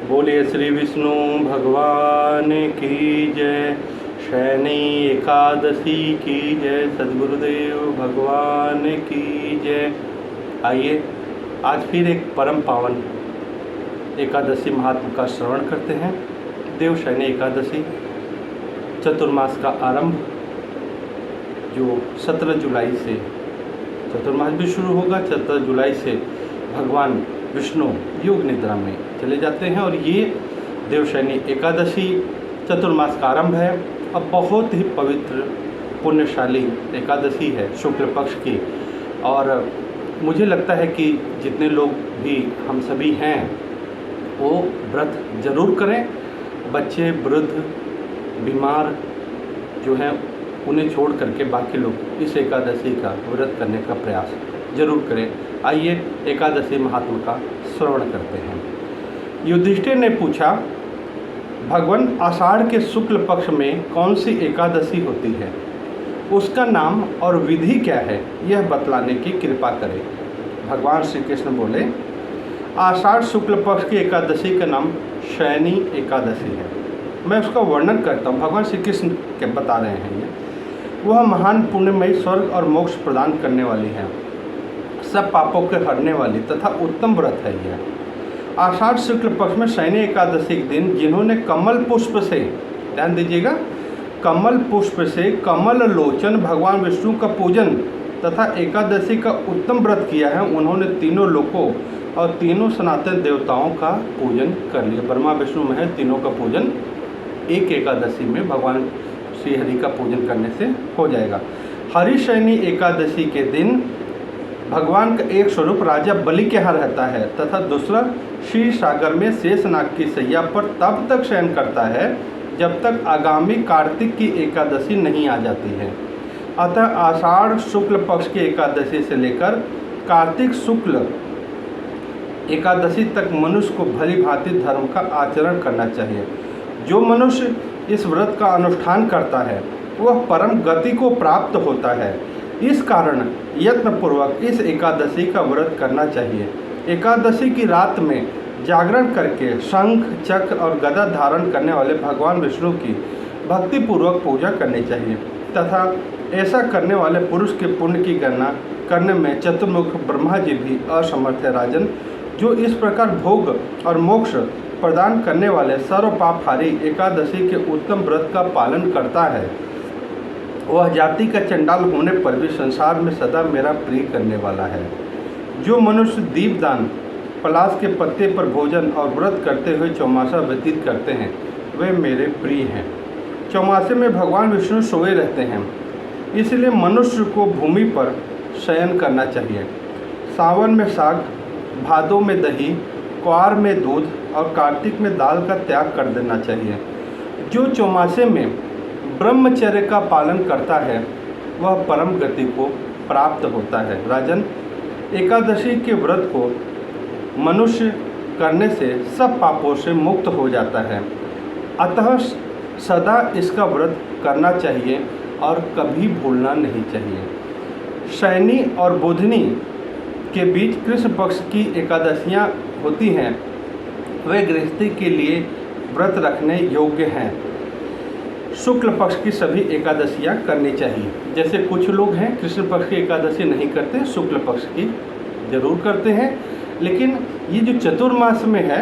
बोलिए श्री विष्णु भगवान की जय। शयनी एकादशी की जय। सद्गुरुदेव भगवान की जय। आइए आज फिर एक परम पावन एकादशी महात्म का श्रवण करते हैं। देवशयनी एकादशी चतुर्मास का आरंभ जो 17 जुलाई से चतुर्मास भी शुरू होगा। 17 जुलाई से भगवान विष्णु योग निद्रा में चले जाते हैं और ये देवशयनी एकादशी चतुर्मास का आरंभ है। अब बहुत ही पवित्र पुण्यशाली एकादशी है शुक्ल पक्ष की, और मुझे लगता है कि जितने लोग भी हम सभी हैं वो व्रत जरूर करें। बच्चे, वृद्ध, बीमार जो हैं उन्हें छोड़ करके बाकी लोग इस एकादशी का व्रत करने का प्रयास जरूर करें। आइए एकादशी महात्मा का श्रवण करते हैं। युधिष्ठिर ने पूछा, भगवान आषाढ़ के शुक्ल पक्ष में कौन सी एकादशी होती है? उसका नाम और विधि क्या है, यह बतलाने की कृपा करें। भगवान श्री कृष्ण बोले, आषाढ़ शुक्ल पक्ष की एकादशी का नाम शयनी एकादशी है। मैं उसका वर्णन करता हूँ। भगवान श्री कृष्ण के बता रहे हैं ये। वह महान पुण्यमयी स्वर्ग और मोक्ष प्रदान करने वाली है, सब पापों के हरने वाली तथा उत्तम व्रत है यह। आषाढ़ शुक्ल पक्ष में शयनी एकादशी के दिन जिन्होंने कमल पुष्प से, ध्यान दीजिएगा, कमल पुष्प से कमल लोचन भगवान विष्णु का पूजन तथा एकादशी का उत्तम व्रत किया है, उन्होंने तीनों लोकों और तीनों सनातन देवताओं का पूजन कर लिया। ब्रह्मा विष्णु महेश तीनों का पूजन एक एकादशी में भगवान श्री हरि का पूजन करने से हो जाएगा। हरिशयनी एकादशी के दिन भगवान का एक स्वरूप राजा बलि के यहाँ रहता है तथा दूसरा क्षीर सागर में शेषनाग की सैया पर तब तक शयन करता है जब तक आगामी कार्तिक की एकादशी नहीं आ जाती है। अतः आषाढ़ शुक्ल पक्ष की एकादशी से लेकर कार्तिक शुक्ल एकादशी तक मनुष्य को भली भांति धर्म का आचरण करना चाहिए। जो मनुष्य इस व्रत का अनुष्ठान करता है वह परम गति को प्राप्त होता है। इस कारण यत्नपूर्वक इस एकादशी का व्रत करना चाहिए। एकादशी की रात में जागरण करके शंख, चक्र और गदा धारण करने वाले भगवान विष्णु की भक्तिपूर्वक पूजा करनी चाहिए तथा ऐसा करने वाले पुरुष के पुण्य की गणना करने में चतुर्मुख ब्रह्मा जी भी असमर्थ है। राजन, जो इस प्रकार भोग और मोक्ष प्रदान करने वाले सर्व पापहारी एकादशी के उत्तम व्रत का पालन करता है वह जाति का चंडाल होने पर भी संसार में सदा मेरा प्रिय करने वाला है। जो मनुष्य दीपदान, पलाश के पत्ते पर भोजन और व्रत करते हुए चौमासा व्यतीत करते हैं वे मेरे प्रिय हैं। चौमासे में भगवान विष्णु सोए रहते हैं, इसलिए मनुष्य को भूमि पर शयन करना चाहिए। सावन में साग, भादों में दही, क्वार में दूध और कार्तिक में दाल का त्याग कर देना चाहिए। जो चौमासे में ब्रह्मचर्य का पालन करता है वह परम गति को प्राप्त होता है। राजन, एकादशी के व्रत को मनुष्य करने से सब पापों से मुक्त हो जाता है। अतः सदा इसका व्रत करना चाहिए और कभी भूलना नहीं चाहिए। शयनी और बुधनी के बीच कृष्ण पक्ष की एकादशियाँ होती हैं, वे गृहस्थी के लिए व्रत रखने योग्य हैं। शुक्ल पक्ष की सभी एकादशियाँ करनी चाहिए। जैसे कुछ लोग हैं कृष्ण पक्ष की एकादशी नहीं करते, शुक्ल पक्ष की जरूर करते हैं, लेकिन ये जो चतुर्मास में है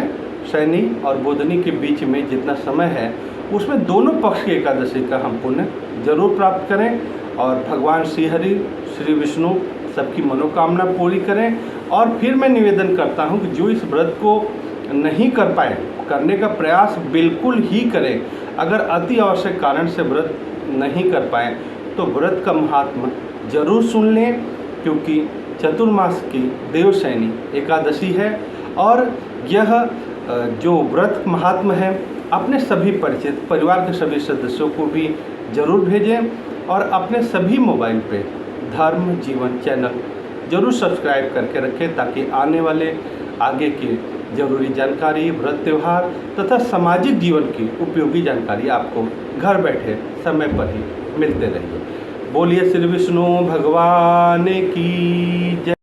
शयनी और बुधनी के बीच में जितना समय है उसमें दोनों पक्ष की एकादशी का हम पुण्य जरूर प्राप्त करें और भगवान श्री हरि, श्री विष्णु सबकी मनोकामना पूरी करें। और फिर मैं निवेदन करता हूँ कि जो इस व्रत को नहीं कर पाए, करने का प्रयास बिल्कुल ही करें। अगर अति आवश्यक कारण से व्रत नहीं कर पाए तो व्रत का महात्मा जरूर सुन लें, क्योंकि चतुर्मास की देवशयनी एकादशी है और यह जो व्रत महात्मा है अपने सभी परिचित परिवार के सभी सदस्यों को भी जरूर भेजें और अपने सभी मोबाइल पे धर्म जीवन चैनल जरूर सब्सक्राइब करके रखें ताकि आने वाले आगे की जरूरी जानकारी, व्रत त्यौहार तथा सामाजिक जीवन की उपयोगी जानकारी आपको घर बैठे समय पर ही मिलते रहिए। बोलिए श्री विष्णु भगवान की जय।